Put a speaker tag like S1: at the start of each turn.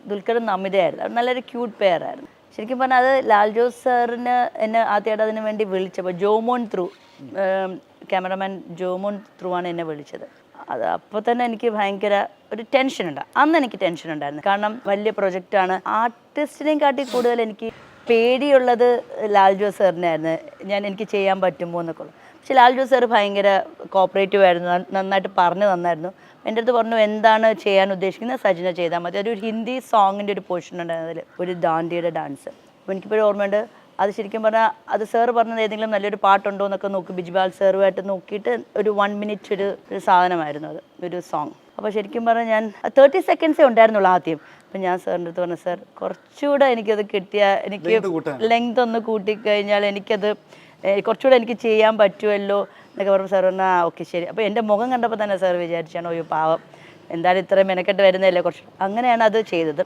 S1: ദുൽഖറും നമിതയായിരുന്നു. അത് നല്ലൊരു ക്യൂട്ട് പെയറായിരുന്നു. ശരിക്കും പറഞ്ഞാൽ അത് ലാൽ ജോസ് സാറിന് എന്നെ ആദ്യമായിട്ട് അതിന് വേണ്ടി വിളിച്ചപ്പോൾ Jomon through, cameraman Jomon through ആണ് എന്നെ വിളിച്ചത്. അത് അപ്പോൾ തന്നെ എനിക്ക് ഭയങ്കര ഒരു ടെൻഷനുണ്ട്. അന്ന് എനിക്ക് ടെൻഷൻ ഉണ്ടായിരുന്നു. കാരണം വലിയ പ്രൊജക്റ്റാണ്. ആർട്ടിസ്റ്റിനെയും കാട്ടി കൂടുതൽ എനിക്ക് പേടിയുള്ളത് ലാൽ ജോസ് സാറിനായിരുന്നു. എനിക്ക് ചെയ്യാൻ പറ്റുമോ എന്നൊക്കെ ഉള്ളത്. പക്ഷെ ലാൽ ജോസ് സാർ ഭയങ്കര കോപ്പറേറ്റീവ് ആയിരുന്നു. നന്നായിട്ട് പറഞ്ഞു തന്നായിരുന്നു. എൻ്റെ അടുത്ത് പറഞ്ഞു എന്താണ് ചെയ്യാൻ ഉദ്ദേശിക്കുന്നത് സജിന ചെയ്താൽ മതി. അതൊരു ഹിന്ദി സോങ്ങിൻ്റെ ഒരു പോർഷൻ ഉണ്ടായിരുന്നു അതിൽ, ഒരു ദാണ്ടിയുടെ ഡാൻസ്. അപ്പോൾ എനിക്കിപ്പോഴും ഓർമ്മയുണ്ട്. അത് ശരിക്കും പറഞ്ഞാൽ അത് സാറ് പറഞ്ഞത് ഏതെങ്കിലും നല്ലൊരു പാട്ടുണ്ടോ എന്നൊക്കെ നോക്കി ബിജ്ബാൽ സാറുമായിട്ട് നോക്കിയിട്ട് ഒരു 1 മിനിറ്റ് ഒരു സാധനമായിരുന്നു അത്, ഒരു സോങ്. അപ്പോൾ ശരിക്കും പറഞ്ഞാൽ ഞാൻ 30 സെക്കൻഡ്സേ ഉണ്ടായിരുന്നുള്ളൂ ആദ്യം. അപ്പം ഞാൻ സാറിൻ്റെ അടുത്ത് പറഞ്ഞു, സാർ കുറച്ചുകൂടെ എനിക്കത് കിട്ടിയാൽ, എനിക്ക് ലെങ്ത് ഒന്ന് കൂട്ടിക്കഴിഞ്ഞാൽ എനിക്കത് കുറച്ചുകൂടെ എനിക്ക് ചെയ്യാൻ പറ്റുമല്ലോ എന്നൊക്കെ പറഞ്ഞപ്പോൾ സാർ പറഞ്ഞാൽ ഓക്കെ ശരി. അപ്പോൾ എൻ്റെ മുഖം കണ്ടപ്പോൾ തന്നെ സാർ വിചാരിച്ചാണ്, ഒരു പാവം എന്തായാലും ഇത്രയും മെനക്കെട്ട് വരുന്നതല്ലേ കുറച്ച്. അങ്ങനെയാണ് അത് ചെയ്തത്.